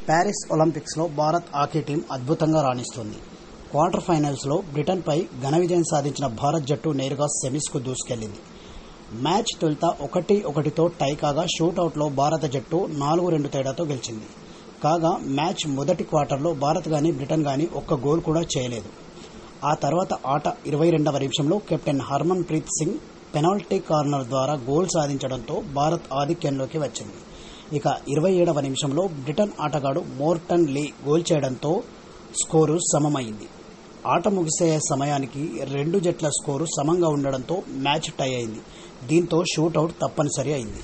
Paris ఒలింపిక్స్లో Bharat hockey team అద్భుతంగా రాణిస్తోంది. Quarter ఫైనల్స్లో బ్రిటన్పై ఘన విజయం సాధించిన భారత్ జట్టు నేరుగా సెమీస్కు దూసుకెళ్లింది. మ్యాచ్ తొలుత 1-1తో టై కాగా షూటౌట్లో భారత జట్టు 4-2 తేడాతో గెలిచింది. కాగా మ్యాచ్ మొదటి క్వార్టర్లో భారత్ గానీ బ్రిటన్ గానీ ఒక్క గోల్ కూడా చేయలేదు. ఆ తర్వాత ఆట 22వ నిమిషంలో captain Harman Preet Singh penalty corner ద్వారా గోల్ సాధించడంతో భారత్ ఆధిక్యంలోకి వచ్చింది. ఇక 27వ నిమిషంలో బ్రిటన్ ఆటగాడు మోర్టన్ లీ గోల్ చేయడంతో స్కోరు సమమైంది. ఆట ముగిసే సమయానికి రెండు జట్ల స్కోరు సమంగా ఉండడంతో మ్యాచ్ టై అయింది. దీంతో షూటౌట్ తప్పనిసరి అయింది.